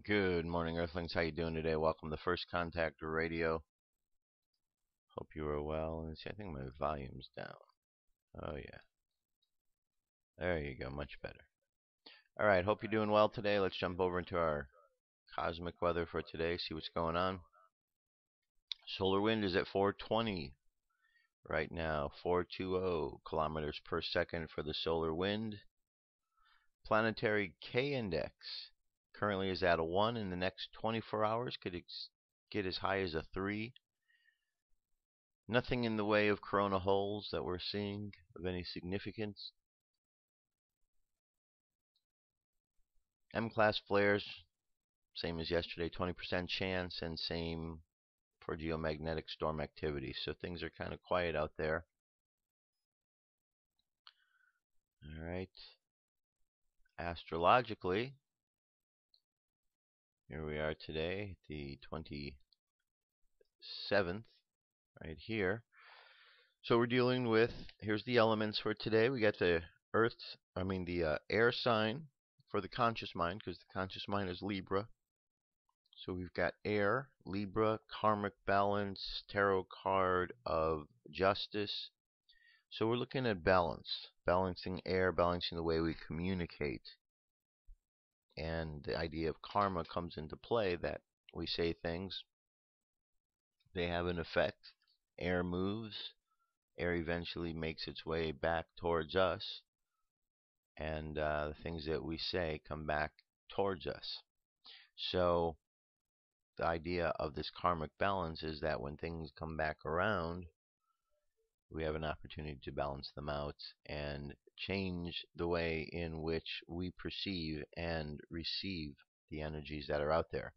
Good morning, Earthlings. How you doing today? Welcome to First Contact Radio. Hope you are well. Let's see, I think my volume's down. Oh yeah, there you go, much better. All right, hope you're doing well today. Let's jump over into our cosmic weather for today. See what's going on. Solar wind is at 420 right now, 420 kilometers per second for the solar wind. Planetary K index currently is at a 1. In the next 24 hours could get as high as a 3. Nothing in the way of corona holes that we're seeing of any significance. M-class flares, same as yesterday, 20% chance, and same for geomagnetic storm activity. So things are kind of quiet out there. All right. Astrologically, here we are today, the 27th, right here. So we're dealing with, here's the elements for today. We got the air sign for the conscious mind, because the conscious mind is Libra. So we've got air, Libra, karmic balance, tarot card of justice. So we're looking at balance, balancing air, balancing the way we communicate. And the idea of karma comes into play, that we say things, they have an effect. Air moves, air eventually makes its way back towards us, and the things that we say come back towards us. So the idea of this karmic balance is that when things come back around, we have an opportunity to balance them out and change the way in which we perceive and receive the energies that are out there.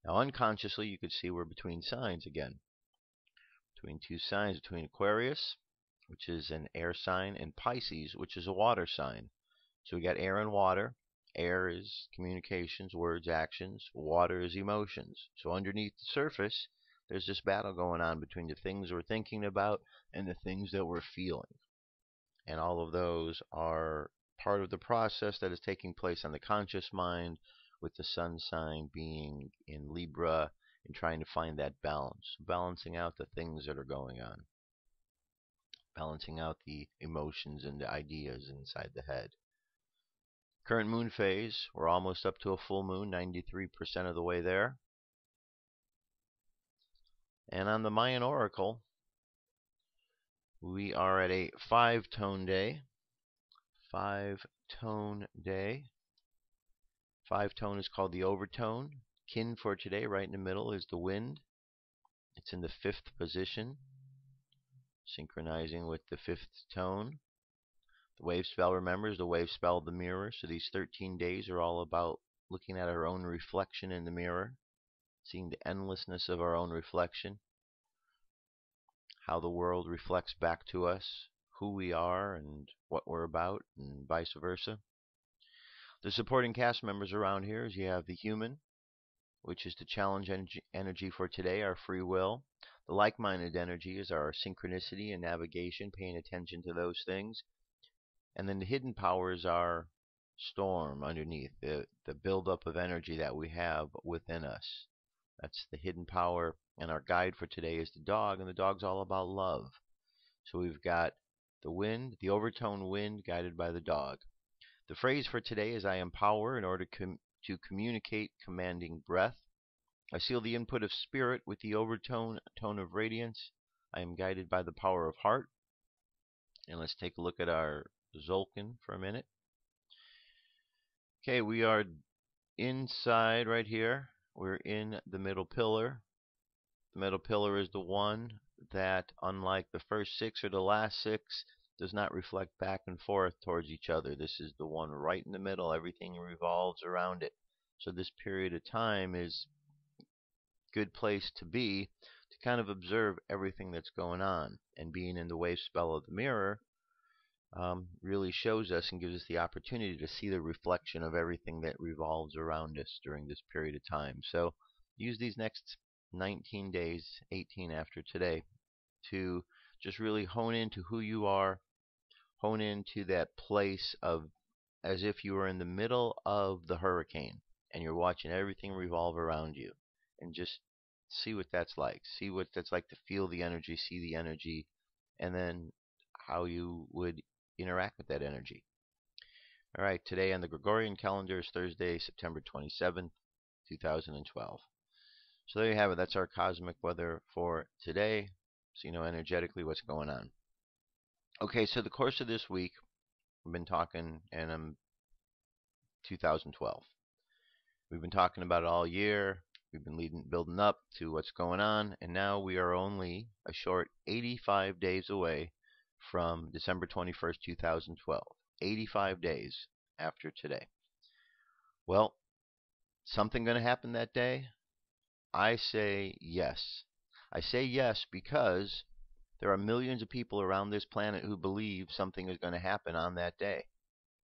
Now, unconsciously, you could see we're between signs again. Between two signs, between Aquarius, which is an air sign, and Pisces, which is a water sign. So we got air and water. Air is communications, words, actions. Water is emotions. So underneath the surface, there's this battle going on between the things we're thinking about and the things that we're feeling. And all of those are part of the process that is taking place on the conscious mind, with the sun sign being in Libra and trying to find that balance, balancing out the things that are going on, balancing out the emotions and the ideas inside the head. Current moon phase, we're almost up to a full moon, 93% of the way there. And on the Mayan Oracle, we are at a 5-tone day. 5-tone day. 5-tone is called the overtone. Kin for today, right in the middle, is the wind. It's in the 5th position, synchronizing with the 5th tone. The wave spell, remember, is the wave spell of the mirror. So these 13 days are all about looking at our own reflection in the mirror, seeing the endlessness of our own reflection, how the world reflects back to us, who we are and what we're about, and vice versa. The supporting cast members around here is you have the human, which is the challenge energy for today, our free will. The like-minded energy is our synchronicity and navigation, paying attention to those things. And then the hidden powers are storm underneath, the buildup of energy that we have within us. That's the hidden power. And our guide for today is the dog, and the dog's all about love. So we've got the wind, the overtone wind, guided by the dog. The phrase for today is I empower in order to communicate commanding breath. I seal the input of spirit with the overtone tone of radiance. I am guided by the power of heart. And let's take a look at our Zolkin for a minute. Okay, we are inside right here. We're in the middle pillar. The middle pillar is the one that, unlike the first 6 or the last 6, does not reflect back and forth towards each other. This is the one right in the middle. Everything revolves around it. So this period of time is a good place to be, to kind of observe everything that's going on. And being in the wave spell of the mirror really shows us and gives us the opportunity to see the reflection of everything that revolves around us during this period of time. So use these next 19 days, 18 after today, to just really hone into who you are, hone into that place of as if you were in the middle of the hurricane. and you're watching everything revolve around you, and just see what that's like. See what that's like to feel the energy, see the energy, and then how you would interact with that energy. All right, today on the Gregorian calendar is Thursday, September 27th, 2012. So there you have it. That's our cosmic weather for today. So you know energetically what's going on. Okay, so the course of this week, we've been talking, and I'm 2012. We've been talking about it all year. We've been building up to what's going on, and now we are only a short 85 days away from December 21st, 2012. 85 days after today. Well, something going to happen that day? I say yes. I say yes because there are millions of people around this planet who believe something is going to happen on that day.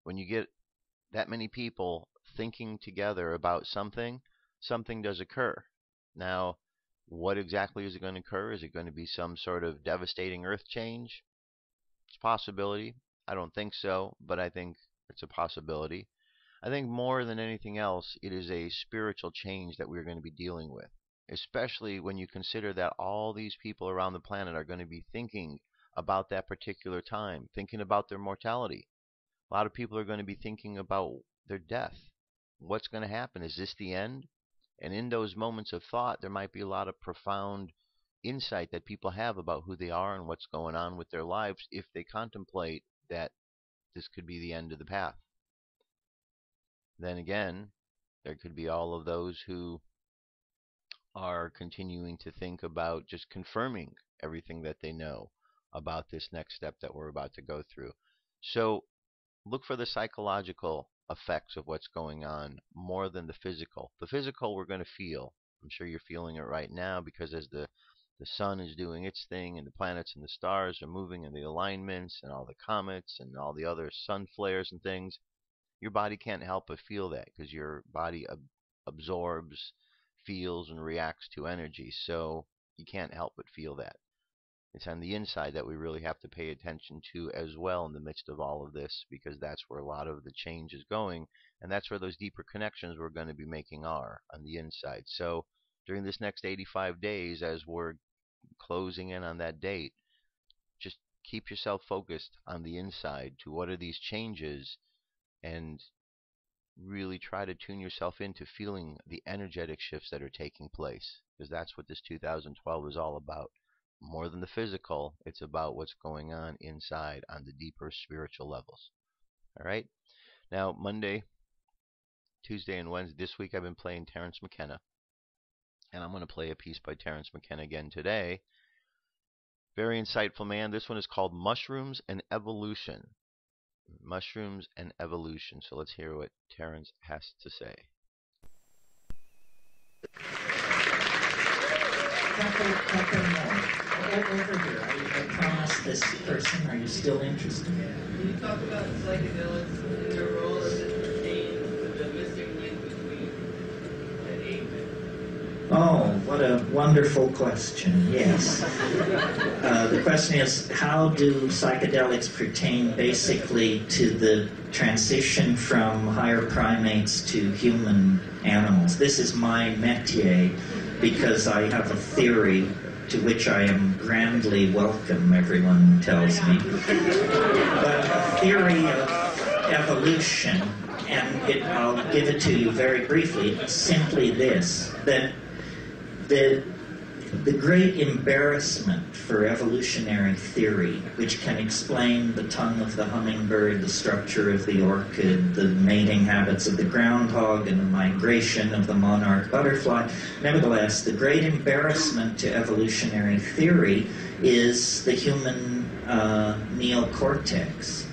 When you get that many people thinking together about something, something does occur. Now, what exactly is it going to occur? Is it going to be some sort of devastating earth change? It's a possibility. I don't think so, but I think it's a possibility. I think more than anything else, it is a spiritual change that we're going to be dealing with, especially when you consider that all these people around the planet are going to be thinking about that particular time, thinking about their mortality. A lot of people are going to be thinking about their death. What's going to happen? Is this the end? And in those moments of thought, there might be a lot of profound insight that people have about who they are and what's going on with their lives if they contemplate that this could be the end of the path. Then again, there could be all of those who are continuing to think about just confirming everything that they know about this next step that we're about to go through. So look for the psychological effects of what's going on more than the physical. The physical we're going to feel. I'm sure you're feeling it right now because as the sun is doing its thing and the planets and the stars are moving and the alignments and all the comets and all the other sun flares and things, your body can't help but feel that because your body absorbs, feels, and reacts to energy. So you can't help but feel that. It's on the inside that we really have to pay attention to as well in the midst of all of this, because that's where a lot of the change is going, and that's where those deeper connections we're going to be making are, on the inside. So during this next 85 days, as we're closing in on that date, just keep yourself focused on the inside to what are these changes, and really try to tune yourself into feeling the energetic shifts that are taking place, because that's what this 2012 is all about. More than the physical, it's about what's going on inside on the deeper spiritual levels. All right? Now, Monday, Tuesday, and Wednesday, this week I've been playing Terence McKenna, and I'm going to play a piece by Terence McKenna again today. Very insightful man. This one is called Mushrooms and Evolution. Mushrooms and Evolution. So let's hear what Terence has to say. Couple more. Over here, I promised this person. Are you still interested? Can you talk about psychedelics and their role as it pertains to the missing link between an ape and... Oh, what a wonderful question. Yes. The question is, how do psychedelics pertain basically to the transition from higher primates to human animals? This is my métier because I have a theory to which I am grandly welcome, everyone tells me. But a theory of evolution, and I'll give it to you very briefly. It's simply this, that the great embarrassment for evolutionary theory, which can explain the tongue of the hummingbird, the structure of the orchid, the mating habits of the groundhog, and the migration of the monarch butterfly, nevertheless, the great embarrassment to evolutionary theory is the human neocortex.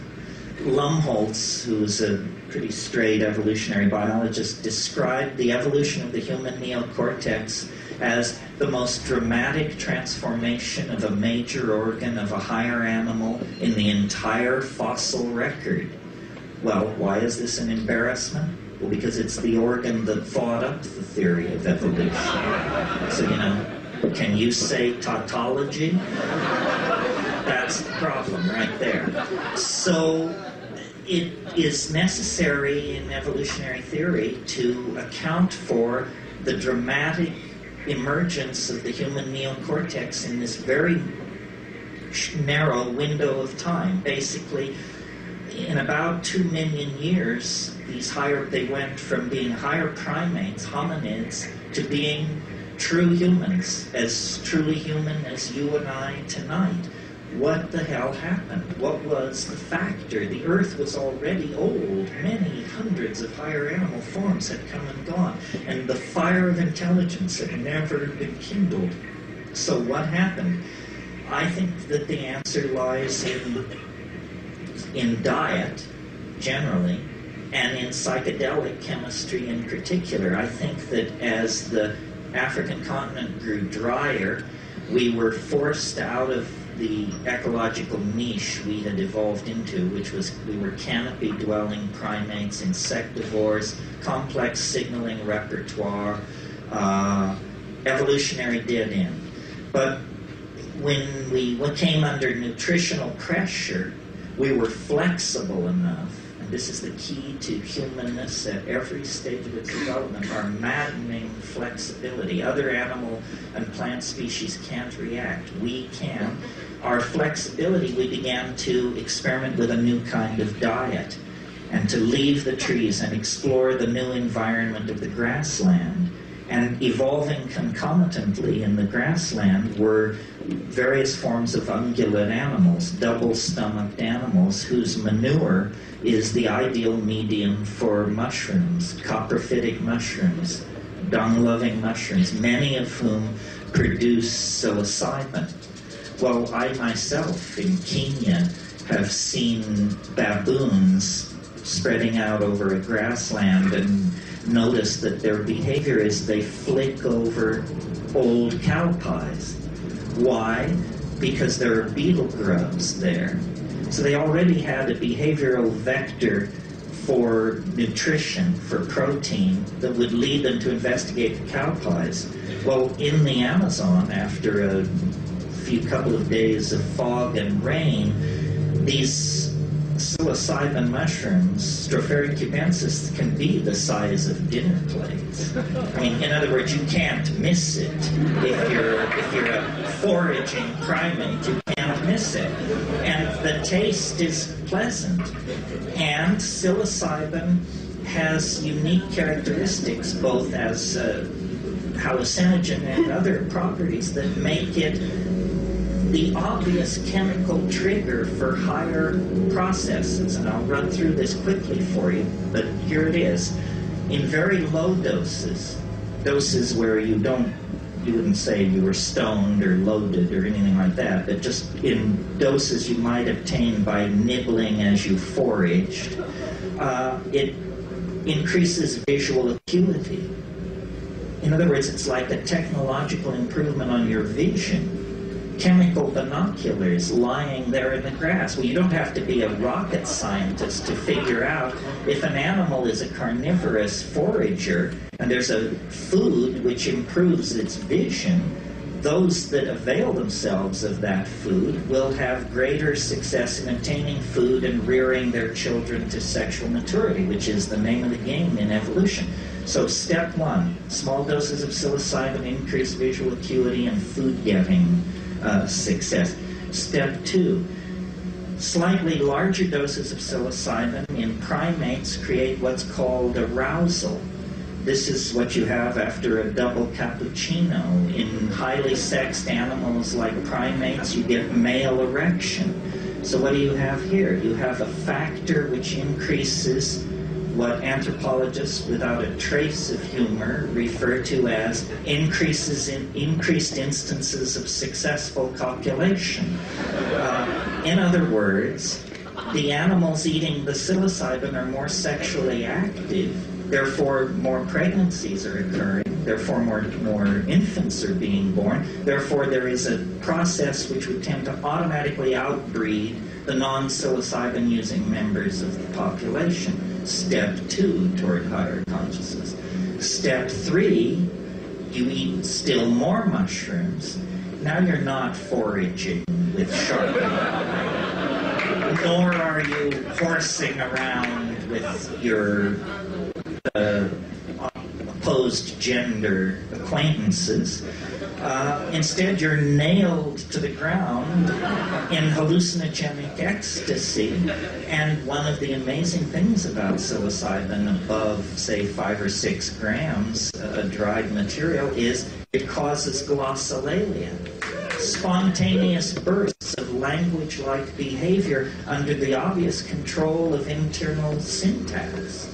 Lumholtz, who's a pretty straight evolutionary biologist, described the evolution of the human neocortex as the most dramatic transformation of a major organ of a higher animal in the entire fossil record. Well, why is this an embarrassment? Well, because it's the organ that thought up the theory of evolution. So, can you say tautology? That's the problem right there. So, it is necessary in evolutionary theory to account for the dramatic emergence of the human neocortex in this very narrow window of time. Basically, in about 2 million years, they went from being higher primates, hominids, to being true humans, as truly human as you and I tonight. What the hell happened? What was the factor? The Earth was already old. Many hundreds of higher animal forms had come and gone, and the fire of intelligence had never been kindled. So what happened? I think that the answer lies in diet, generally, and in psychedelic chemistry in particular. I think that as the African continent grew drier, we were forced out of the ecological niche we had evolved into, which was we were canopy-dwelling primates, insectivores, complex signaling repertoire, evolutionary dead end. But when we came under nutritional pressure, we were flexible enough, and this is the key to humanness at every stage of its development, our maddening flexibility. Other animal and plant species can't react. We can. Our flexibility, we began to experiment with a new kind of diet and to leave the trees and explore the new environment of the grassland. And evolving concomitantly in the grassland were various forms of ungulate animals, double-stomached animals whose manure is the ideal medium for mushrooms, coprophytic mushrooms, dung-loving mushrooms, many of whom produce psilocybin. Well, I myself in Kenya have seen baboons spreading out over a grassland and notice that their behavior is they flick over old cow pies. Why? Because there are beetle grubs there. So they already had a behavioral vector for nutrition, for protein, that would lead them to investigate the cow pies. Well, in the Amazon, after a couple of days of fog and rain, these psilocybin mushrooms, Stropharia cubensis, can be the size of dinner plates. I mean, in other words, you can't miss it. If you're a foraging primate, you can't miss it. And the taste is pleasant. And psilocybin has unique characteristics, both as hallucinogen and other properties that make it the obvious chemical trigger for higher processes. And I'll run through this quickly for you, but here it is. In very low doses, doses where you wouldn't say you were stoned or loaded or anything like that, but just in doses you might obtain by nibbling as you foraged, it increases visual acuity. In other words, it's like a technological improvement on your vision. Chemical binoculars lying there in the grass. Well, you don't have to be a rocket scientist to figure out if an animal is a carnivorous forager and there's a food which improves its vision, those that avail themselves of that food will have greater success in obtaining food and rearing their children to sexual maturity, which is the name of the game in evolution. So step one, small doses of psilocybin increase visual acuity and food-getting success. Step two, slightly larger doses of psilocybin in primates create what's called arousal. This is what you have after a double cappuccino. In highly sexed animals like primates, you get male erection. So what do you have here? You have a factor which increases what anthropologists without a trace of humor refer to as increased instances of successful copulation. In other words, the animals eating the psilocybin are more sexually active, therefore more pregnancies are occurring, therefore more infants are being born, therefore there is a process which would tend to automatically outbreed the non-psilocybin using members of the population. Step two toward higher consciousness. Step three, you eat still more mushrooms. Now you're not foraging with sharp. nor are you horsing around with your opposed gender acquaintances. Instead, you're nailed to the ground in hallucinogenic ecstasy. And one of the amazing things about psilocybin above, say, 5 or 6 grams, a dried material, is it causes glossolalia, spontaneous bursts of language-like behavior under the obvious control of internal syntax.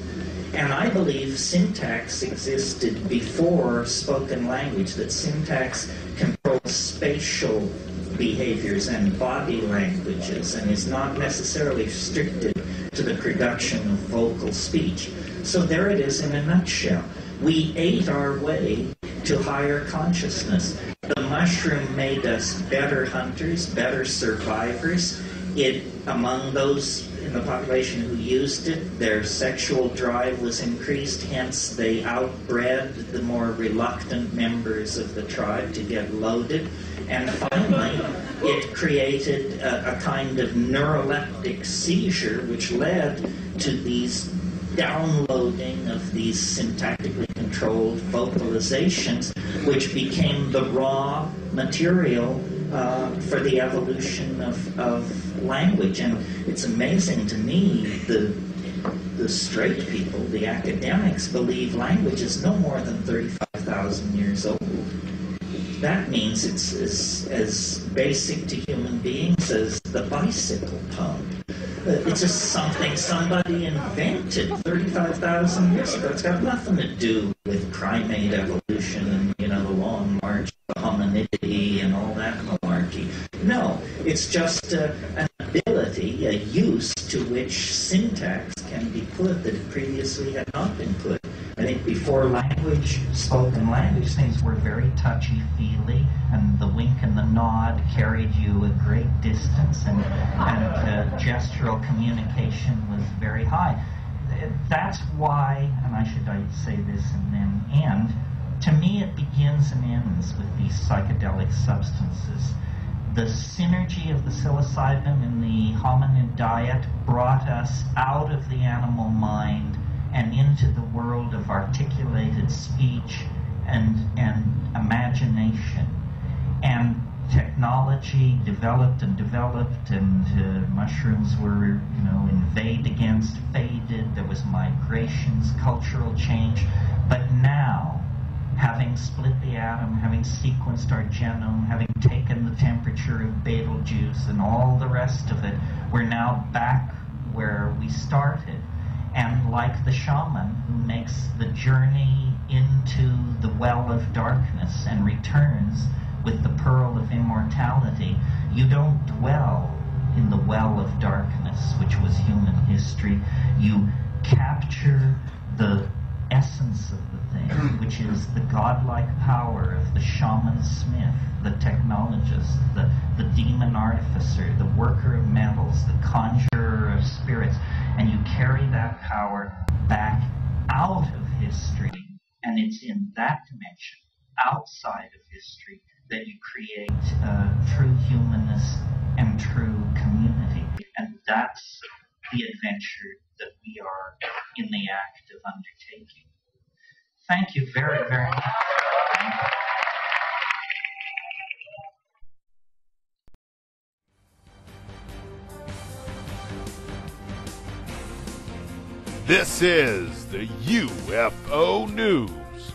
And I believe syntax existed before spoken language, that syntax controls spatial behaviors and body languages and is not necessarily restricted to the production of vocal speech. So there it is in a nutshell. We ate our way to higher consciousness. The mushroom made us better hunters, better survivors. Among those in the population who used it, their sexual drive was increased, hence they outbred the more reluctant members of the tribe to get loaded. And finally, it created a kind of neuroleptic seizure which led to these downloading of these syntactically controlled vocalizations, which became the raw material for the evolution of language. And it's amazing to me, the straight people, the academics, believe language is no more than 35,000 years old. That means it's as basic to human beings as the bicycle tone. It's just something somebody invented 35,000 years ago. It's got nothing to do with primate evolution and, the long march to hominidity and all that malarkey. No, it's just an ability, a use to which syntax can be put that previously had not been put. I think before language, spoken language, things were very touchy-feely, and the wink and the nod carried you a great distance, and gestural communication was very high. That's why, and I should say this and then end, to me it begins and ends with these psychedelic substances. The synergy of the psilocybin in the hominid diet brought us out of the animal mind and into the world of articulated speech and imagination. And technology developed, and mushrooms were, invade against, faded. There was migrations, cultural change. But now, having split the atom, having sequenced our genome, having taken the temperature of Betelgeuse and all the rest of it, we're now back where we started. And like the shaman who makes the journey into the well of darkness and returns with the pearl of immortality, you don't dwell in the well of darkness, which was human history. You capture the essence of the thing, which is the godlike power of the shaman smith, the technologist, the demon artificer, the worker of metals, the conjurer of spirits, and you carry that power back out of history, and it's in that dimension, outside of history, that you create true humanness and true community. And that's the adventure that we are in the act of undertaking. Thank you very, very much. This is the UFO News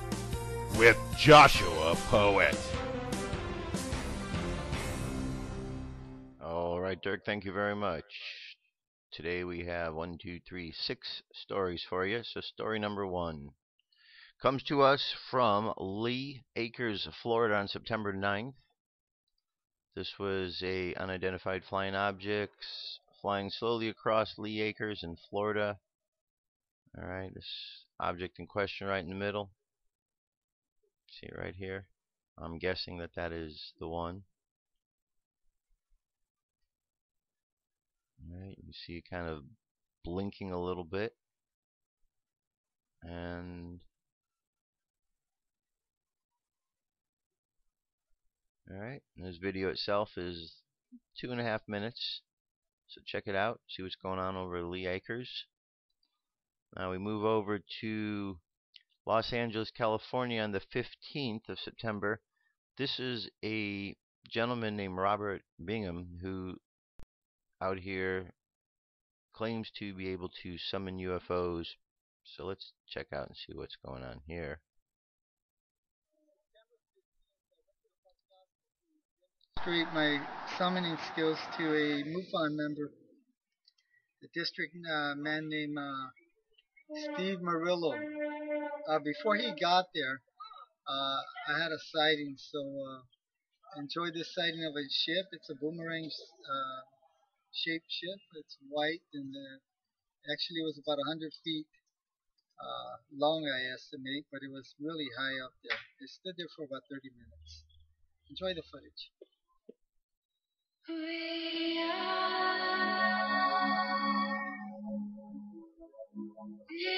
with Joshua Poet. All right, Dirk, thank you very much. Today we have 6 stories for you. So story number 1 comes to us from Lehigh Acres, Florida on September 9th. This was a unidentified flying object flying slowly across Lehigh Acres in Florida. All right, this object in question right in the middle. See it right here. I'm guessing that is the one. All right, you see it kind of blinking a little bit. And all right, and this video itself is 2.5 minutes. So check it out, see what's going on over at Lehigh Acres. Now we move over to Los Angeles, California on the 15th of September. This is a gentleman named Robert Bingham who out here claims to be able to summon UFOs. So let's check out and see what's going on here. Demonstrate my summoning skills to a MUFON member, the district man named Steve Murillo. Before he got there, I had a sighting, so enjoyed this sighting of a ship. It's a boomerang shaped ship. It's white and actually it was about 100 feet long, I estimate, but it was really high up there. It stood there for about 30 minutes. Enjoy the footage. We are nature.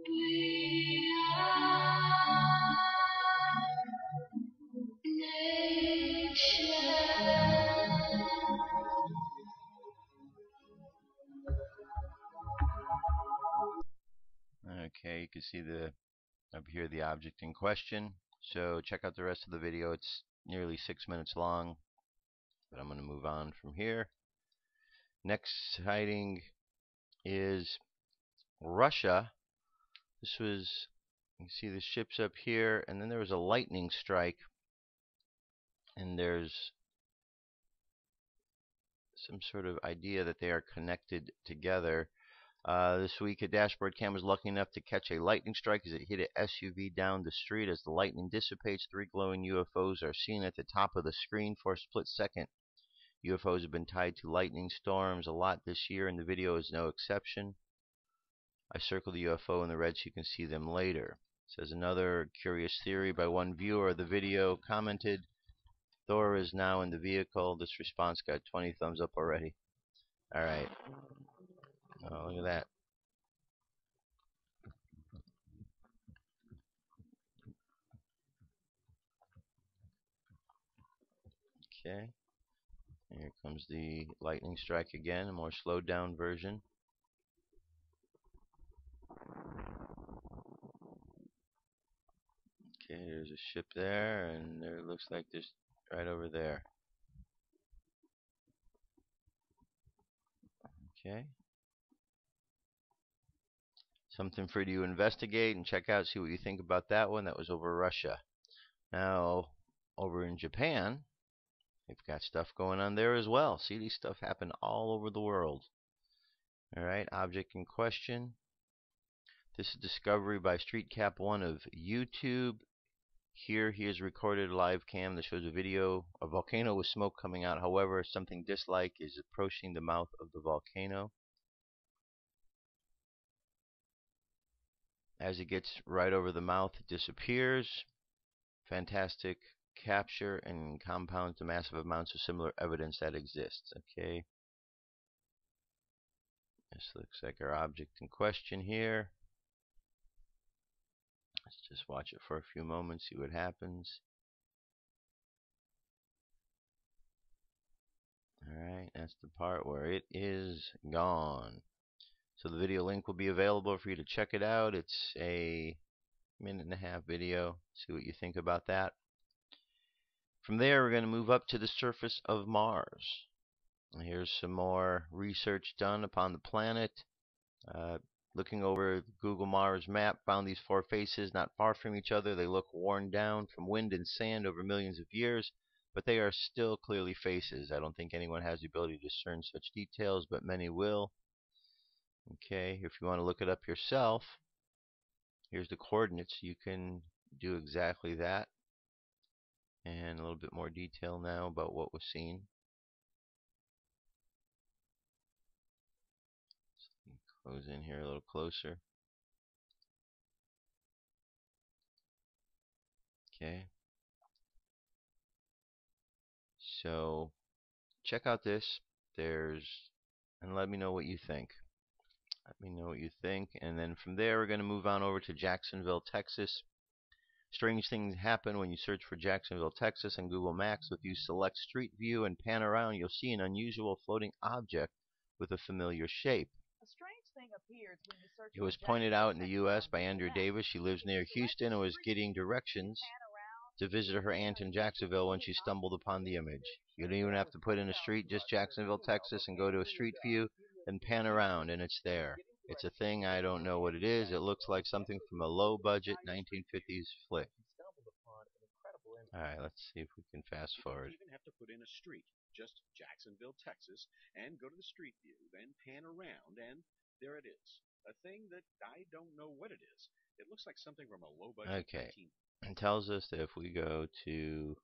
We are nature. Okay, you can see up here the object in question. So check out the rest of the video. It's nearly 6 minutes long, but I'm going to move on from here. Next sighting is Russia. This was, you can see the ships up here, and then there was a lightning strike, and there's some sort of idea that they are connected together. This week, a dashboard cam was lucky enough to catch a lightning strike as it hit an SUV down the street. As the lightning dissipates, 3 glowing UFOs are seen at the top of the screen for a split second. UFOs have been tied to lightning storms a lot this year, and the video is no exception. I circled the UFO in the red so you can see them later. Says another curious theory by one viewer of the video commented, Thor is now in the vehicle. This response got 20 thumbs up already. Alright. Oh, look at that. Okay. Here comes the lightning strike again, a more slowed down version. Okay, there's a ship there, and there looks like there's right over there. Okay. Something for you to investigate and check out, see what you think about that one. That was over Russia. Now, over in Japan, they've got stuff going on there as well. See, these stuff happen all over the world. Alright, object in question. This is discovery by StreetCap1 of YouTube. Here he has recorded a live cam that shows a video, a volcano with smoke coming out. However, something disk-like is approaching the mouth of the volcano. As it gets right over the mouth, it disappears. Fantastic capture and compounds the massive amounts of similar evidence that exists. Okay. This looks like our object in question here. Let's just watch it for a few moments, see what happens. Alright, that's the part where it is gone. So the video link will be available for you to check it out. It's a 1.5-minute video. See what you think about that. From there, we're going to move up to the surface of Mars. And here's some more research done upon the planet. Looking over Google Mars map, found these 4 faces not far from each other. They look worn down from wind and sand over millions of years, but they are still clearly faces. I don't think anyone has the ability to discern such details, but many will. Okay, if you want to look it up yourself, here's the coordinates. You can do exactly that. And a little bit more detail now about what was seen. Close in here a little closer. Okay. So check out this. And let me know what you think. Let me know what you think. And then from there, we're going to move on over to Jacksonville, Texas. Strange things happen when you search for Jacksonville, Texas on Google Maps. If you select Street View and pan around, you'll see an unusual floating object with a familiar shape. It was pointed out in the U.S. by Andrew Davis. She lives near Houston and was getting directions to visit her aunt in Jacksonville when she stumbled upon the image. You don't even have to put in a street, just Jacksonville, Texas, and go to a Street View and pan around, and it's there. It's a thing. I don't know what it is. It looks like something from a low-budget 1950s flick. All right, let's see if we can fast forward. You don't even have to put in a street, just Jacksonville, Texas, and go to the Street View, then pan around, and there it is. A thing that I don't know what it is. It looks like something from a low-budget. Okay. It tells us that if we go to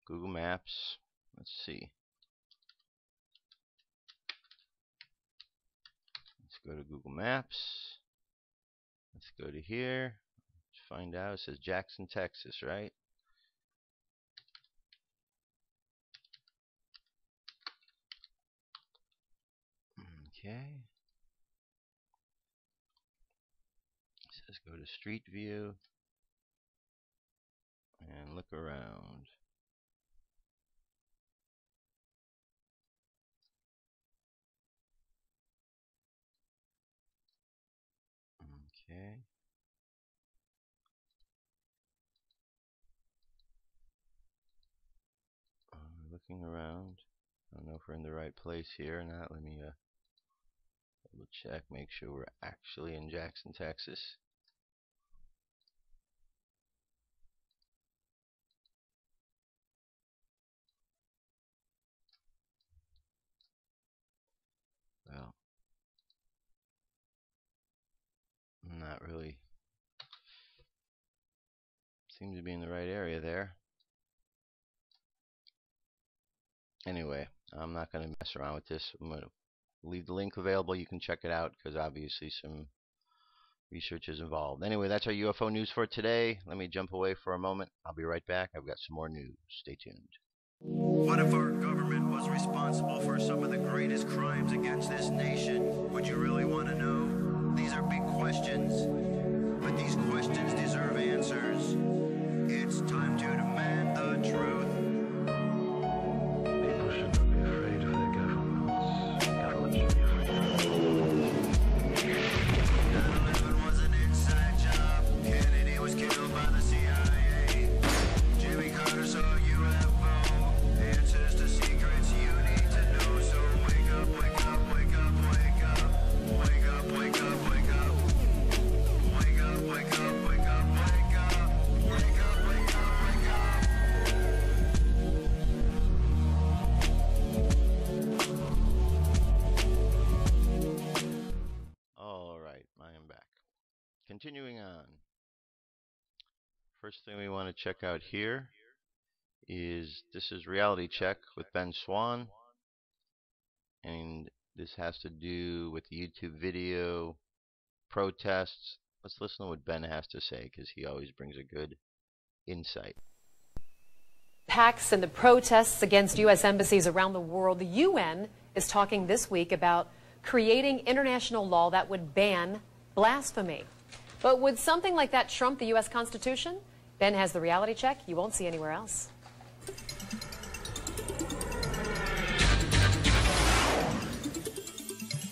Google Maps, let's see. Let's go to Google Maps. Let's go to here. Let's find out. It says Jackson, Texas, right? Okay. It says go to Street View and look around. Okay. Looking around. I don't know if we're in the right place here or not. Let me double check, make sure we're actually in Jackson, Texas. Well, not really. Seems to be in the right area there. Anyway, I'm not going to mess around with this. I'm going to leave the link available. You can check it out because obviously some research is involved. Anyway, that's our UFO news for today. Let me jump away for a moment. I'll be right back. I've got some more news. Stay tuned. What if our government was responsible for some of the greatest crimes against this nation? Would you really want to know? These are big questions, but these questions deserve answers. It's time to demand the truth. People shouldn't be afraid of their governments. Governments should be afraid of them. 9/11 was an inside job. Kennedy was killed by the CIA. Jimmy Carter saw UFO. Answers to secrets you need to know. So wake up, wake up, wake up, wake up. Wake up, wake up, wake up. Wake up, wake up, wake up, wake up. Wake up, wake up, wake up. All right, I am back. Continuing on. First thing we want to check out here is this is Reality Check with Ben Swan, and this has to do with the YouTube video protests. Let's listen to what Ben has to say because he always brings a good insight. Attacks and the protests against U.S. embassies around the world, the UN is talking this week about creating international law that would ban blasphemy. But would something like that trump the U.S. Constitution? Ben has the Reality Check you won't see anywhere else.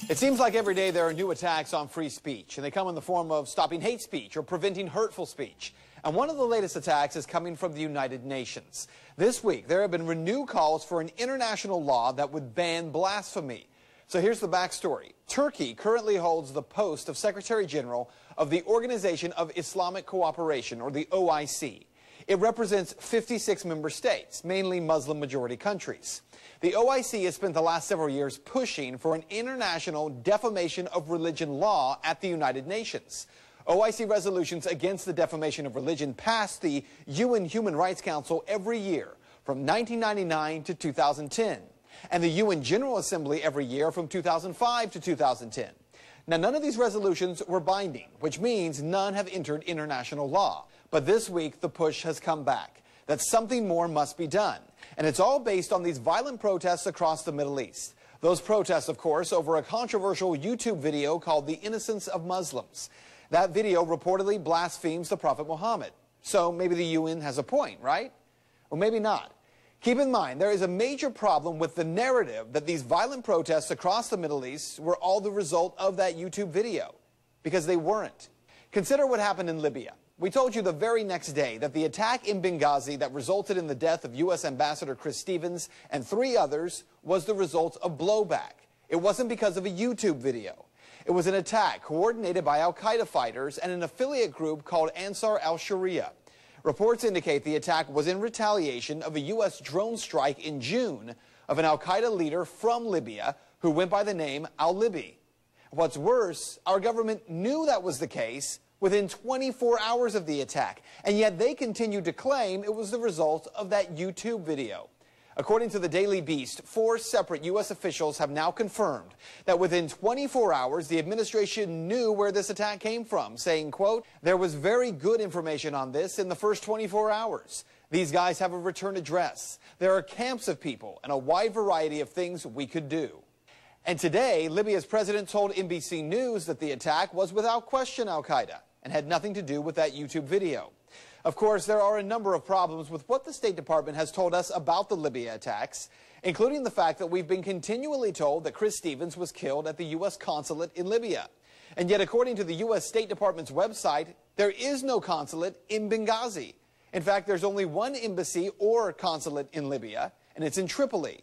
It seems like every day there are new attacks on free speech, and they come in the form of stopping hate speech or preventing hurtful speech. And one of the latest attacks is coming from the United Nations. This week, there have been renewed calls for an international law that would ban blasphemy. So here's the backstory. Turkey currently holds the post of Secretary General of the Organization of Islamic Cooperation, or the OIC. It represents 56 member states, mainly Muslim-majority countries. The OIC has spent the last several years pushing for an international defamation of religion law at the United Nations. OIC resolutions against the defamation of religion passed the UN Human Rights Council every year from 1999 to 2010, and the UN General Assembly every year from 2005 to 2010. Now, none of these resolutions were binding, which means none have entered international law. But this week, the push has come back, that something more must be done. And it's all based on these violent protests across the Middle East. Those protests, of course, over a controversial YouTube video called The Innocence of Muslims. That video reportedly blasphemes the Prophet Muhammad. So maybe the UN has a point, right? Or maybe not. Keep in mind, there is a major problem with the narrative that these violent protests across the Middle East were all the result of that YouTube video, because they weren't. Consider what happened in Libya. We told you the very next day that the attack in Benghazi that resulted in the death of U.S. Ambassador Chris Stevens and 3 others was the result of blowback. It wasn't because of a YouTube video. It was an attack coordinated by al-Qaeda fighters and an affiliate group called Ansar al-Sharia. Reports indicate the attack was in retaliation of a U.S. drone strike in June of an al-Qaeda leader from Libya who went by the name al-Libi. What's worse, our government knew that was the case within 24 hours of the attack, and yet they continued to claim it was the result of that YouTube video. According to the Daily Beast, 4 separate U.S. officials have now confirmed that within 24 hours, the administration knew where this attack came from, saying, quote, "There was very good information on this in the first 24 hours. These guys have a return address. There are camps of people and a wide variety of things we could do." And today, Libya's president told NBC News that the attack was without question al-Qaeda and had nothing to do with that YouTube video. Of course, there are a number of problems with what the State Department has told us about the Libya attacks, including the fact that we've been continually told that Chris Stevens was killed at the U.S. consulate in Libya. And yet, according to the U.S. State Department's website, there is no consulate in Benghazi. In fact, there's only one embassy or consulate in Libya, and it's in Tripoli.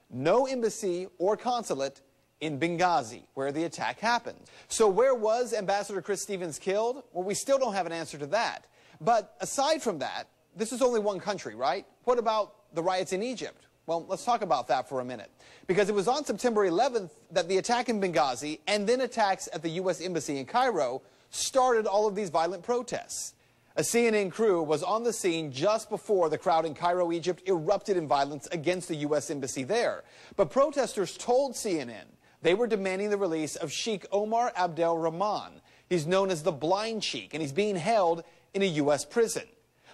No embassy or consulate in Benghazi, where the attack happened. So where was Ambassador Chris Stevens killed? Well, we still don't have an answer to that. But aside from that, this is only one country, right? What about the riots in Egypt? Well, let's talk about that for a minute. Because it was on September 11th that the attack in Benghazi and then attacks at the U.S. Embassy in Cairo started all of these violent protests. A CNN crew was on the scene just before the crowd in Cairo, Egypt erupted in violence against the U.S. Embassy there. But protesters told CNN they were demanding the release of Sheikh Omar Abdel Rahman. He's known as the Blind Sheikh, and he's being held in a U.S. prison.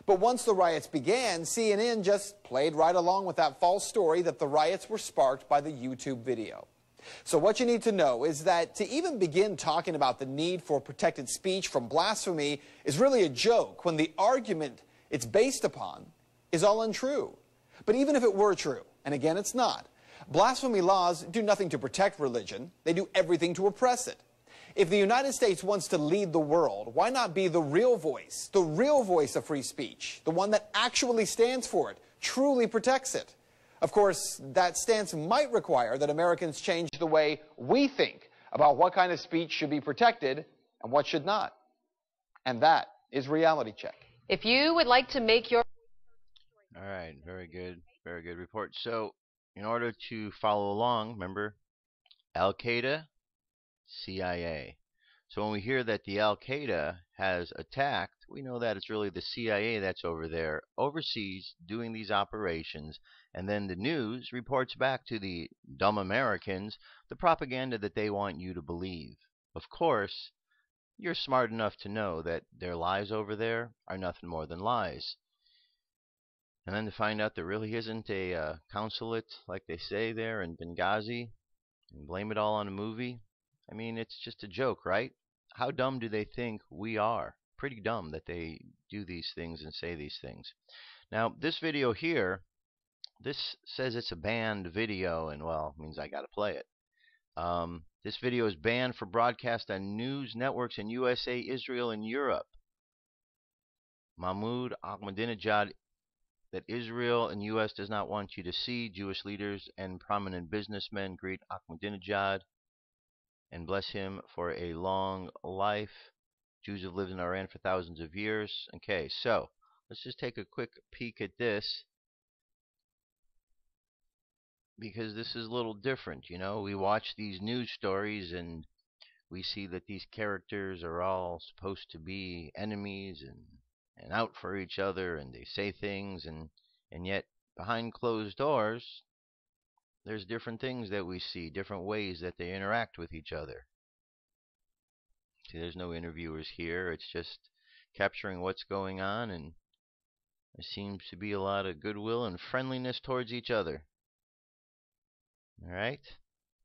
But once the riots began, CNN just played right along with that false story that the riots were sparked by the YouTube video. So what you need to know is that to even begin talking about the need for protected speech from blasphemy is really a joke when the argument it's based upon is all untrue. But even if it were true, and again it's not, blasphemy laws do nothing to protect religion, they do everything to oppress it. If the United States wants to lead the world, why not be the real voice of free speech, the one that actually stands for it, truly protects it? Of course, that stance might require that Americans change the way we think about what kind of speech should be protected and what should not. And that is Reality Check. If you would like to make your... All right, very good report. So, in order to follow along, remember, Al-Qaeda, CIA. So when we hear that the Al-Qaeda has attacked, we know that it's really the CIA that's over there, overseas, doing these operations, and then the news reports back to the dumb Americans the propaganda that they want you to believe. Of course, you're smart enough to know that their lies over there are nothing more than lies. And then to find out there really isn't a consulate, like they say there in Benghazi, and blame it all on a movie. I mean, it's just a joke, right? How dumb do they think we are? Pretty dumb that they do these things and say these things. Now, this video here, this says it's a banned video, and well, it means I gotta play it. This video is banned for broadcast on news networks in USA, Israel, and Europe. Mahmoud Ahmadinejad, that Israel and U.S. does not want you to see. Jewish leaders and prominent businessmen greet Ahmadinejad and bless him for a long life. Jews have lived in Iran for thousands of years. Okay, so let's just take a quick peek at this, because this is a little different. You know, we watch these news stories and we see that these characters are all supposed to be enemies and out for each other, and they say things, and yet behind closed doors there's different things that we see, different ways that they interact with each other. See, there's no interviewers here. It's just capturing what's going on, and there seems to be a lot of goodwill and friendliness towards each other. All right?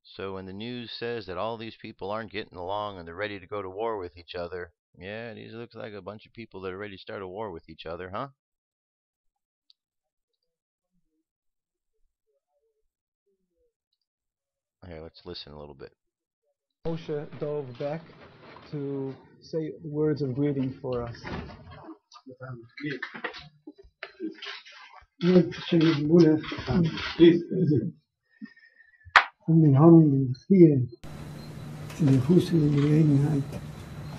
So when the news says that all these people aren't getting along and they're ready to go to war with each other, yeah, these looks like a bunch of people that are ready to start a war with each other, huh? Here, let's listen a little bit. Moshe dove back to say words of greeting for us. Zu der fußenden Gelegenheit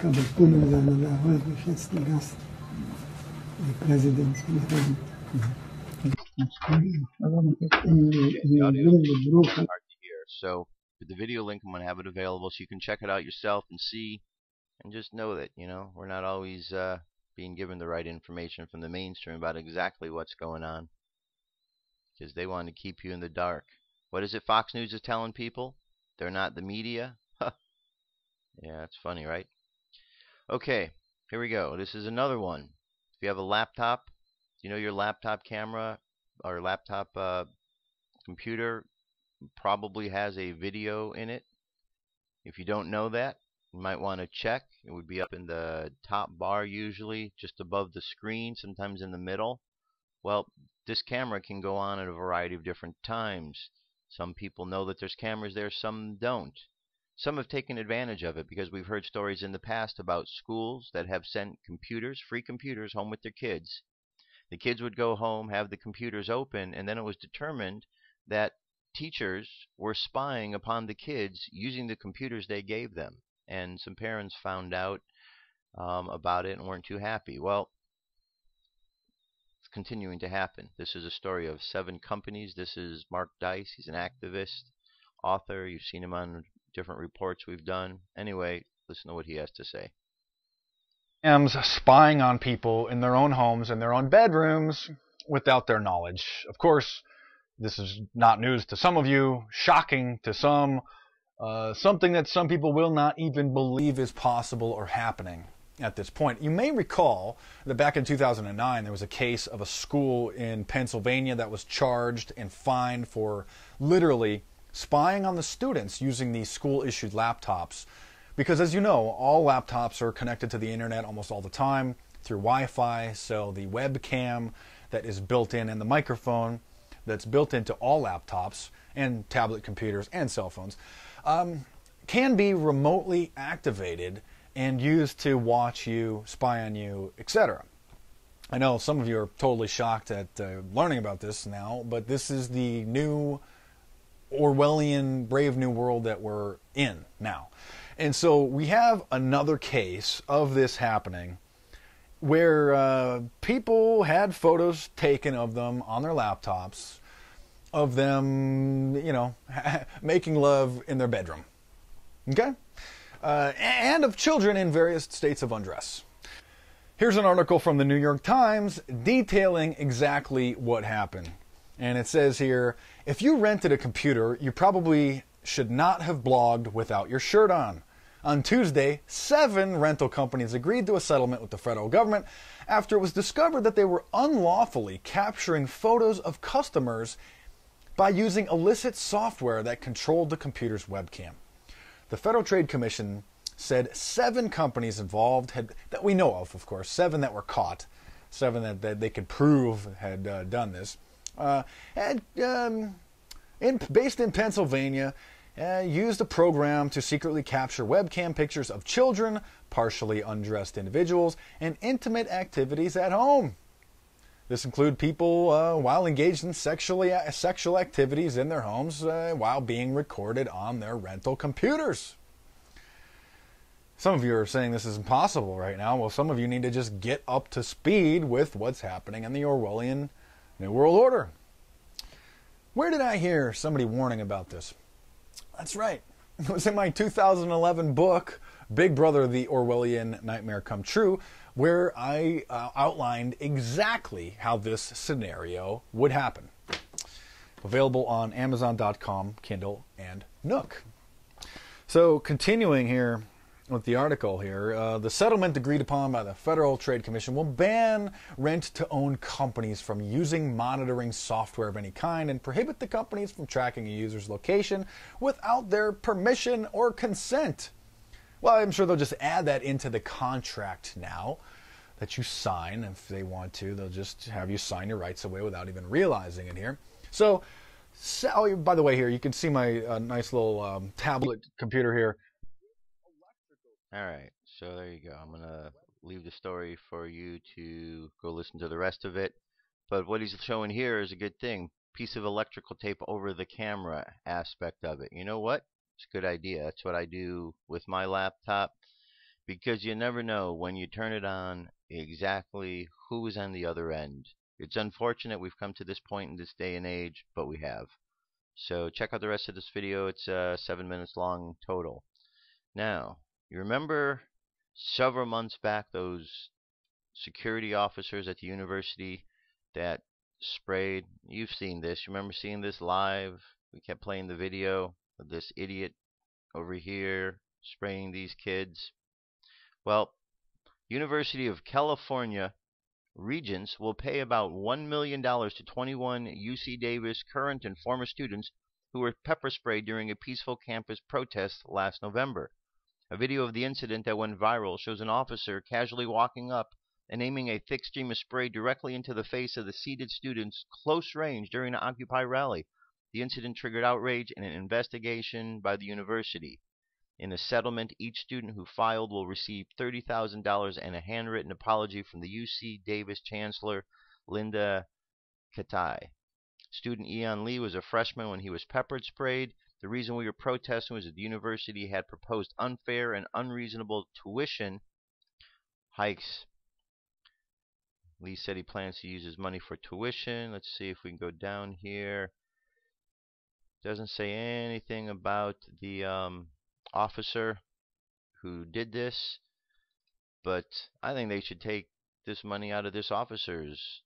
kann ich Bunde seiner sehr geschätzten Gast, der Präsident von der Welt. Hard to hear. So the video link, I'm going to have it available so you can check it out yourself and see, and just know that, you know, we're not always being given the right information from the mainstream about exactly what's going on, because they want to keep you in the dark. What is it Fox News is telling people? They're not the media? Yeah, it's funny, right? Okay, here we go. This is another one. If you have a laptop, you know your laptop camera or laptop computer probably has a video in it. If you don't know that, you might want to check. It would be up in the top bar usually, just above the screen, sometimes in the middle. Well, this camera can go on at a variety of different times. Some people know that there's cameras there, some don't. Some have taken advantage of it because we've heard stories in the past about schools that have sent computers, free computers, home with their kids. The kids would go home, have the computers open, and then it was determined that teachers were spying upon the kids using the computers they gave them. And some parents found out about it and weren't too happy. Well, it's continuing to happen. This is a story of 7 companies. This is Mark Dice. He's an activist, author. You've seen him on different reports we've done. Anyway, listen to what he has to say. Spying on people in their own homes and their own bedrooms without their knowledge. Of course, this is not news to some of you, shocking to some, something that some people will not even believe is possible or happening at this point. You may recall that back in 2009 there was a case of a school in Pennsylvania that was charged and fined for literally spying on the students using these school-issued laptops. Because as you know, all laptops are connected to the internet almost all the time through Wi-Fi, so the webcam that is built in and the microphone that's built into all laptops and tablet computers and cell phones can be remotely activated and used to watch you, spy on you, etc. I know some of you are totally shocked at learning about this now, but this is the new Orwellian Brave New World that we're in now. And so we have another case of this happening where people had photos taken of them on their laptops of them, you know, making love in their bedroom. Okay? And of children in various states of undress. Here's an article from the New York Times detailing exactly what happened. And it says here, if you rented a computer, you probably should not have blogged without your shirt on. On Tuesday, 7 rental companies agreed to a settlement with the federal government after it was discovered that they were unlawfully capturing photos of customers by using illicit software that controlled the computer's webcam. The Federal Trade Commission said 7 companies involved that we know of course, 7 that were caught, 7 that they could prove had done this, based in Pennsylvania, used a program to secretly capture webcam pictures of children, partially undressed individuals, and intimate activities at home. This include people while engaged in sexual activities in their homes while being recorded on their rental computers. Some of you are saying this is impossible right now. Well, some of you need to just get up to speed with what's happening in the Orwellian New World Order. Where did I hear somebody warning about this? That's right. It was in my 2011 book, Big Brother, The Orwellian Nightmare Come True, where I outlined exactly how this scenario would happen. Available on Amazon.com, Kindle, and Nook. So continuing here, with the article here. The settlement agreed upon by the Federal Trade Commission will ban rent-to-own companies from using monitoring software of any kind and prohibit the companies from tracking a user's location without their permission or consent. Well, I'm sure they'll just add that into the contract now that you sign. If they want to, they'll just have you sign your rights away without even realizing it here. So oh, by the way, here you can see my nice little tablet computer here. All right, so there you go. I'm going to leave the story for you to go listen to the rest of it. But what he's showing here is a good thing. Piece of electrical tape over the camera aspect of it. You know what? It's a good idea. That's what I do with my laptop, because you never know when you turn it on exactly who is on the other end. It's unfortunate we've come to this point in this day and age, but we have. So check out the rest of this video. It's 7 minutes long total. Now, you remember several months back those security officers at the university that sprayed? You've seen this. You remember seeing this live? We kept playing the video of this idiot over here spraying these kids. Well, University of California Regents will pay about $1 million to 21 UC Davis current and former students who were pepper sprayed during a peaceful campus protest last November. A video of the incident that went viral shows an officer casually walking up and aiming a thick stream of spray directly into the face of the seated students close range during an Occupy rally. The incident triggered outrage and an investigation by the university. In a settlement, each student who filed will receive $30,000 and a handwritten apology from the UC Davis Chancellor, Linda Katai. Student Eon Lee was a freshman when he was pepper sprayed. The reason we were protesting was that the university had proposed unfair and unreasonable tuition hikes. Lee said he plans to use his money for tuition. Let's see if we can go down here. Doesn't say anything about the officer who did this, but I think they should take this money out of this officer's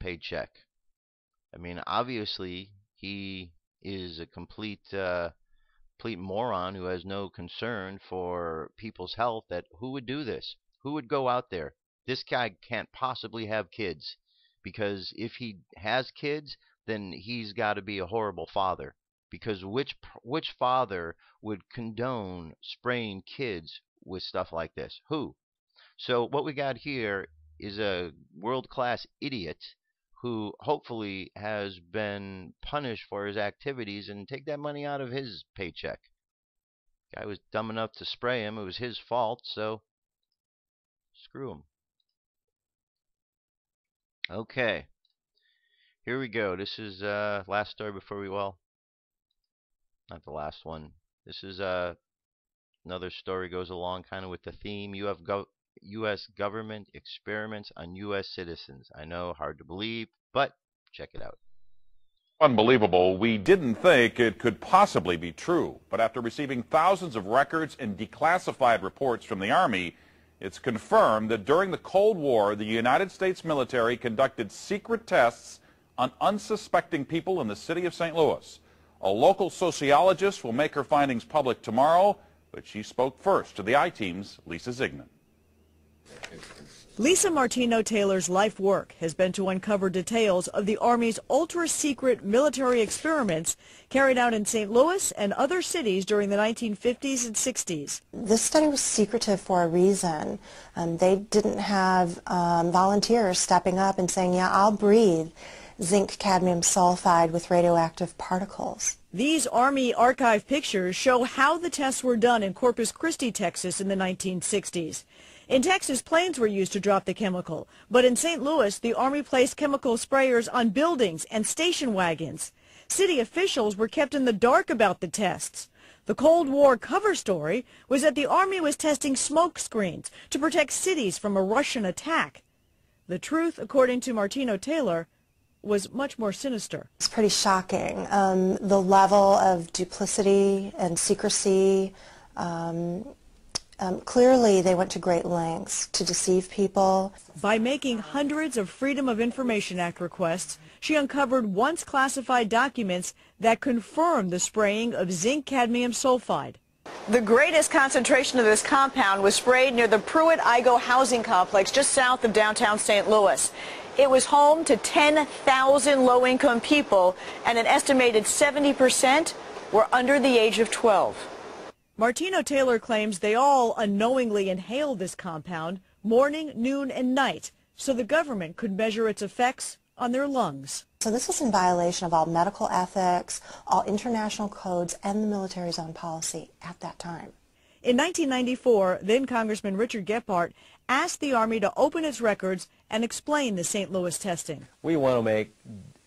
paycheck. I mean, obviously he is a complete moron who has no concern for people's health. That who would do this? Who would go out there? This guy can't possibly have kids, because if he has kids, then he's got to be a horrible father. Because which father would condone spraying kids with stuff like this? Who? So what we got here is a world-class idiot who hopefully has been punished for his activities and take that money out of his paycheck. Guy was dumb enough to spray him. It was his fault, so screw him. Okay. Here we go. This is last story before we, well, not the last one. This is another story goes along kind of with the theme. U.S. government experiments on U.S. citizens. I know, hard to believe, but check it out. Unbelievable. We didn't think it could possibly be true. But after receiving thousands of records and declassified reports from the Army, it's confirmed that during the Cold War, the United States military conducted secret tests on unsuspecting people in the city of St. Louis. A local sociologist will make her findings public tomorrow, but she spoke first to the I-Team's Lisa Zigman. Lisa Martino-Taylor's life work has been to uncover details of the Army's ultra-secret military experiments carried out in St. Louis and other cities during the 1950s and 60s. This study was secretive for a reason. They didn't have volunteers stepping up and saying, yeah, I'll breathe zinc cadmium sulfide with radioactive particles. These Army archive pictures show how the tests were done in Corpus Christi, Texas in the 1960s. In Texas, planes were used to drop the chemical, but in St. Louis, the Army placed chemical sprayers on buildings and station wagons. City officials were kept in the dark about the tests. The Cold War cover story was that the Army was testing smoke screens to protect cities from a Russian attack. The truth, according to Martino-Taylor, was much more sinister. It's pretty shocking. The level of duplicity and secrecy, clearly they went to great lengths to deceive people. By making hundreds of Freedom of Information Act requests, she uncovered once classified documents that confirmed the spraying of zinc cadmium sulfide. The greatest concentration of this compound was sprayed near the Pruitt-Igoe housing complex just south of downtown St. Louis. It was home to 10,000 low-income people, and an estimated 70% were under the age of 12. Martino Taylor claims they all unknowingly inhaled this compound morning, noon, and night, so the government could measure its effects on their lungs. So this was in violation of all medical ethics, all international codes, and the military's own policy at that time. In 1994, then Congressman Richard Gephardt asked the Army to open its records and explain the St. Louis testing. We want to make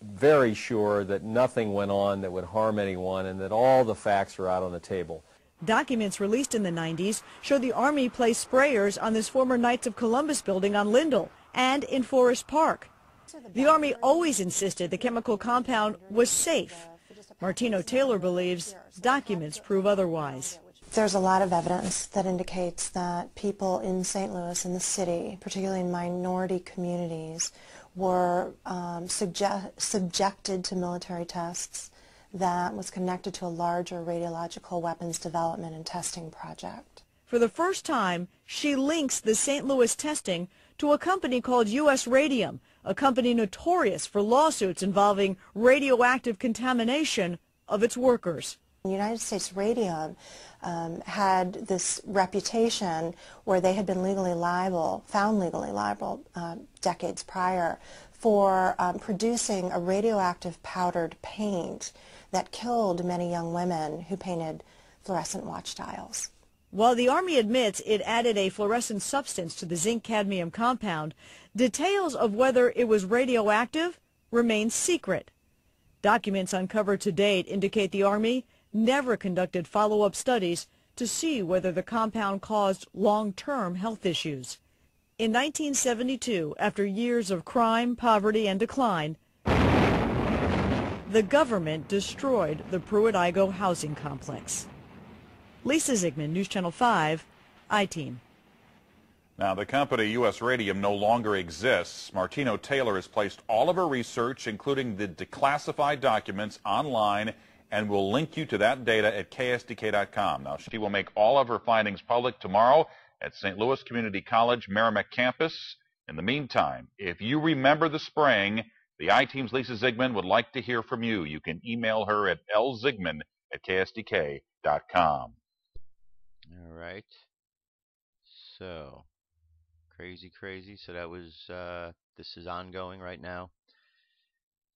very sure that nothing went on that would harm anyone and that all the facts are out on the table. Documents released in the 90s show the Army placed sprayers on this former Knights of Columbus building on Lindell and in Forest Park. The Army always insisted the chemical compound was safe. Martino Taylor believes documents prove otherwise. There's a lot of evidence that indicates that people in St. Louis, in the city, particularly in minority communities, were subjected to military tests that was connected to a larger radiological weapons development and testing project. For the first time, she links the St. Louis testing to a company called U.S. Radium, a company notorious for lawsuits involving radioactive contamination of its workers. United States Radium had this reputation where they had been found legally liable decades prior for producing a radioactive powdered paint that killed many young women who painted fluorescent watch dials. While the Army admits it added a fluorescent substance to the zinc-cadmium compound, details of whether it was radioactive remain secret. Documents uncovered to date indicate the Army never conducted follow-up studies to see whether the compound caused long-term health issues. In 1972, after years of crime, poverty, and decline, the government destroyed the Pruitt-Igoe housing complex. Lisa Zigman, News Channel 5, I-Team. Now, the company U.S. Radium no longer exists. Martino Taylor has placed all of her research, including the declassified documents, online, and will link you to that data at ksdk.com. Now, she will make all of her findings public tomorrow at St. Louis Community College Merrimack campus. In the meantime, if you remember the spraying, the I-Team's Lisa Zigman would like to hear from you. You can email her at lzigman@ksdk.com. All right. So, crazy. So that was, this is ongoing right now.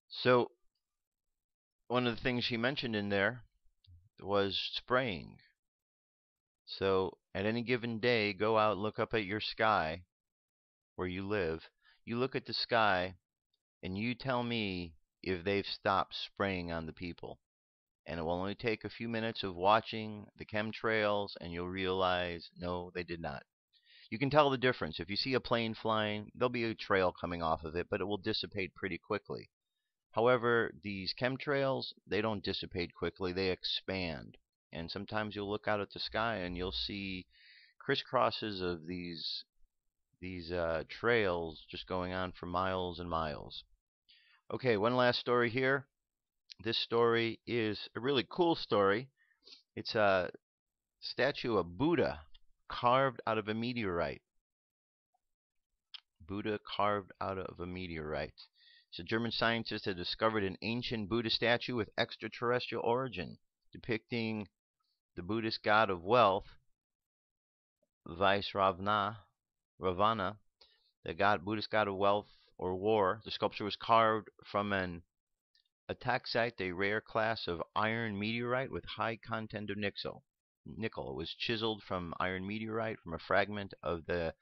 So, one of the things she mentioned in there was spraying. So, at any given day, go out and look up at your sky where you live. You look at the sky and you tell me if they've stopped spraying on the people. And it will only take a few minutes of watching the chemtrails and you'll realize, no, they did not. You can tell the difference. If you see a plane flying, there'll be a trail coming off of it, but it will dissipate pretty quickly. However, these chemtrails, they don't dissipate quickly, they expand. And sometimes you'll look out at the sky and you'll see crisscrosses of these trails just going on for miles and miles. Okay, one last story here. This story is a really cool story. It's a statue of Buddha carved out of a meteorite. Buddha carved out of a meteorite. So German scientists had discovered an ancient Buddha statue with extraterrestrial origin, depicting the Buddhist god of wealth, Ravana, the Buddhist god of wealth or war. The sculpture was carved from an ataxite, a rare class of iron meteorite with high content of nickel. It was chiseled from iron meteorite from a fragment of the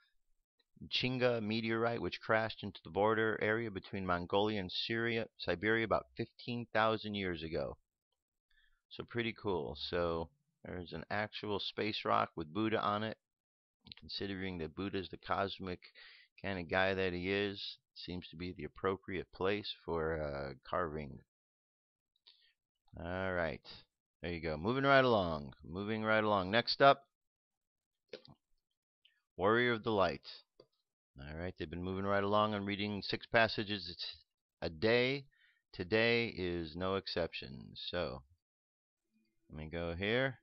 Chinga meteorite, which crashed into the border area between Mongolia and Siberia about 15,000 years ago. So pretty cool. So there's an actual space rock with Buddha on it. Considering that Buddha is the cosmic kind of guy that he is, seems to be the appropriate place for carving. All right. There you go. Moving right along. Next up, Warrior of the Light. All right. They've been moving right along. I'm reading 6 passages a day. Today is no exception. So, let me go here.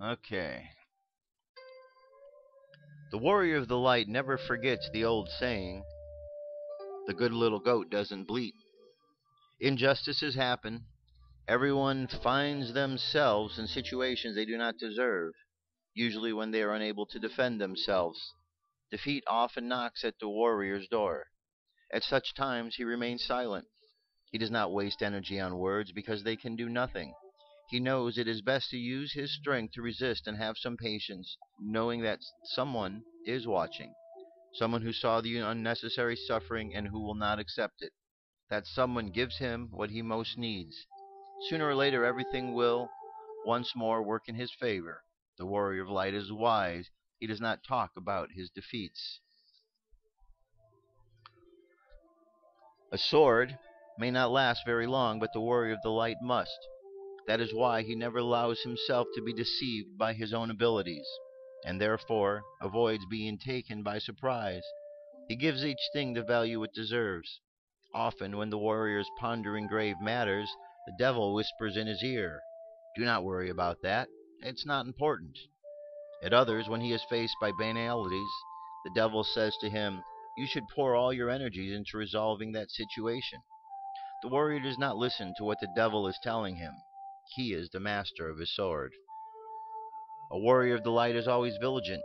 Okay. The warrior of the light never forgets the old saying, the good little goat doesn't bleat. Injustices happen. Everyone finds themselves in situations they do not deserve, usually when they are unable to defend themselves. Defeat often knocks at the warrior's door. At such times he remains silent. He does not waste energy on words because they can do nothing. He knows it is best to use his strength to resist and have some patience, knowing that someone is watching, someone who saw the unnecessary suffering and who will not accept it. That someone gives him what he most needs. Sooner or later, everything will once more work in his favor. The warrior of light is wise. He does not talk about his defeats. A sword may not last very long, but the warrior of the light must. That is why he never allows himself to be deceived by his own abilities, and therefore avoids being taken by surprise. He gives each thing the value it deserves. Often, when the warrior is pondering grave matters, the devil whispers in his ear, "Do not worry about that. It's not important." At others, when he is faced by banalities, the devil says to him, "You should pour all your energies into resolving that situation." The warrior does not listen to what the devil is telling him. He is the master of his sword. A warrior of the light is always vigilant.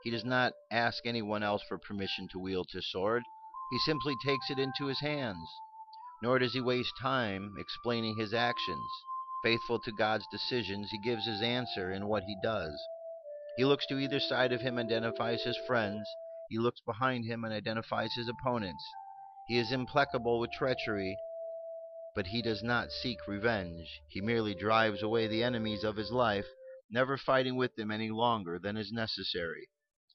He does not ask anyone else for permission to wield his sword. He simply takes it into his hands. Nor does he waste time explaining his actions. Faithful to God's decisions, he gives his answer in what he does. He looks to either side of him and identifies his friends. He looks behind him and identifies his opponents. He is implacable with treachery, but he does not seek revenge. He merely drives away the enemies of his life, never fighting with them any longer than is necessary.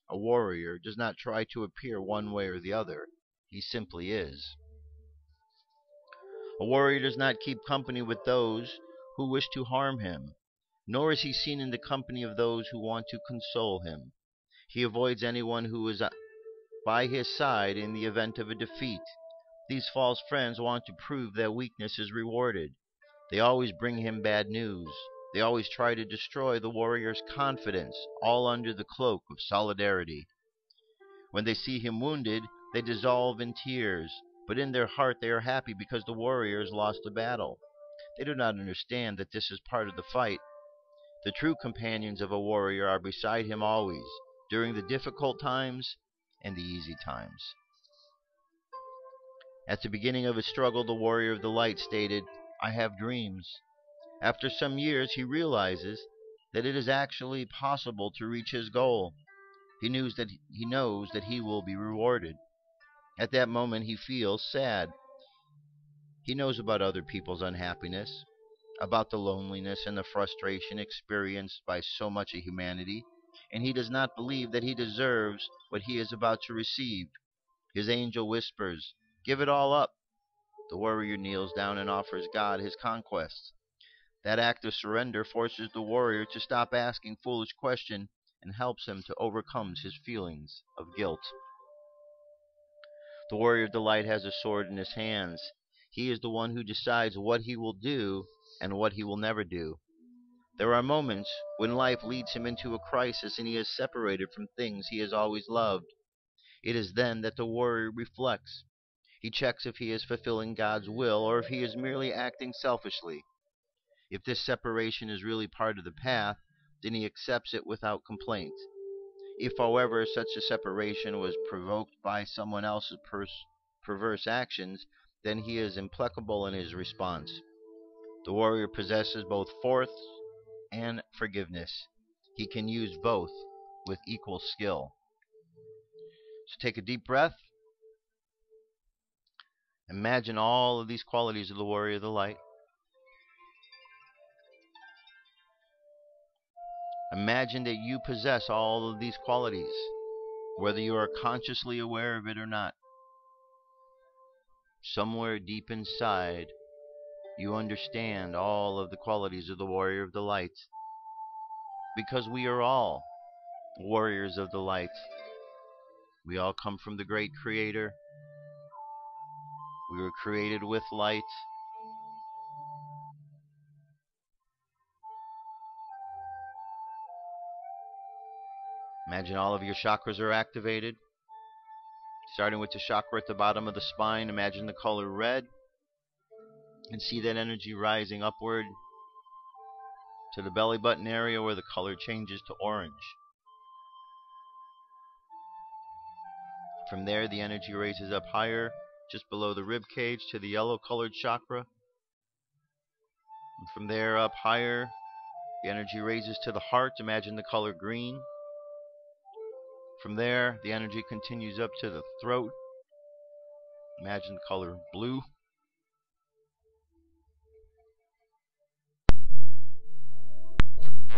A warrior does not try to appear one way or the other. He simply is. A warrior does not keep company with those who wish to harm him, nor is he seen in the company of those who want to console him. He avoids anyone who is by his side in the event of a defeat. These false friends want to prove that weakness is rewarded. They always bring him bad news. They always try to destroy the warrior's confidence, all under the cloak of solidarity. When they see him wounded, they dissolve in tears, but in their heart they are happy because the warrior has lost the battle. They do not understand that this is part of the fight. The true companions of a warrior are beside him always, during the difficult times and the easy times. At the beginning of his struggle, the warrior of the light stated, "I have dreams." After some years, he realizes that it is actually possible to reach his goal. He knows that he will be rewarded. At that moment, he feels sad. He knows about other people's unhappiness, about the loneliness and the frustration experienced by so much of humanity, and he does not believe that he deserves what he is about to receive. His angel whispers, "Give it all up." The warrior kneels down and offers God his conquest. That act of surrender forces the warrior to stop asking foolish questions and helps him to overcome his feelings of guilt. The warrior of the light has a sword in his hands. He is the one who decides what he will do and what he will never do. There are moments when life leads him into a crisis and he is separated from things he has always loved. It is then that the warrior reflects. He checks if he is fulfilling God's will or if he is merely acting selfishly. If this separation is really part of the path, then he accepts it without complaint. If, however, such a separation was provoked by someone else's perverse actions, then he is implacable in his response. The warrior possesses both force and forgiveness. He can use both with equal skill. So take a deep breath. Imagine all of these qualities of the warrior of the light. Imagine that you possess all of these qualities, whether you are consciously aware of it or not. Somewhere deep inside, you understand all of the qualities of the warrior of the light, because we are all warriors of the light. We all come from the great Creator. We were created with light. Imagine all of your chakras are activated. Starting with the chakra at the bottom of the spine, imagine the color red. And see that energy rising upward to the belly button area where the color changes to orange. From there, the energy raises up higher, just below the rib cage, to the yellow colored chakra. And from there up higher, the energy raises to the heart. Imagine the color green. From there, the energy continues up to the throat. Imagine the color blue.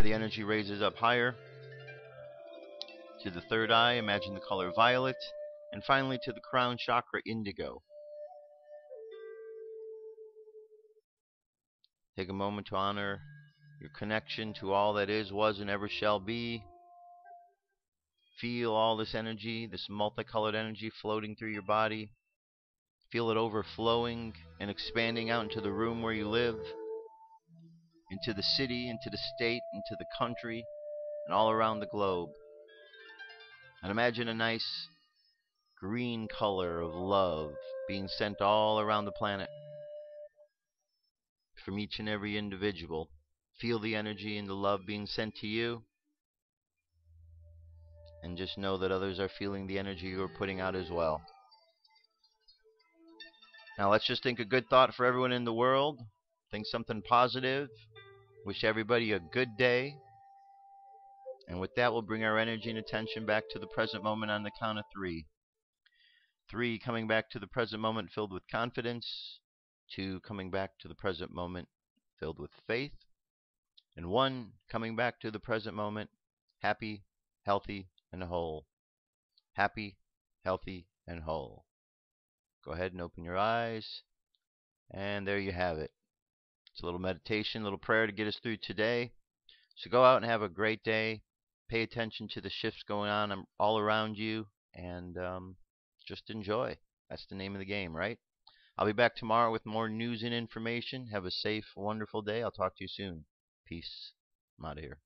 The energy raises up higher to the third eye. Imagine the color violet. And finally to the crown chakra, indigo. Take a moment to honor your connection to all that is, was, and ever shall be. Feel all this energy, this multicolored energy floating through your body. Feel it overflowing and expanding out into the room where you live, into the city, into the state, into the country, and all around the globe. And imagine a nice green color of love being sent all around the planet from each and every individual. Feel the energy and the love being sent to you. And just know that others are feeling the energy you're putting out as well. Now let's just think a good thought for everyone in the world. Think something positive. Wish everybody a good day. And with that, we'll bring our energy and attention back to the present moment on the count of 3. 3, coming back to the present moment filled with confidence. 2, coming back to the present moment filled with faith. And 1, coming back to the present moment happy, healthy, and whole. Happy, healthy, and whole. Go ahead and open your eyes. And there you have it. It's a little meditation, a little prayer to get us through today. So go out and have a great day. Pay attention to the shifts going on all around you. And just enjoy. That's the name of the game, right? I'll be back tomorrow with more news and information. Have a safe, wonderful day. I'll talk to you soon. Peace. I'm out of here.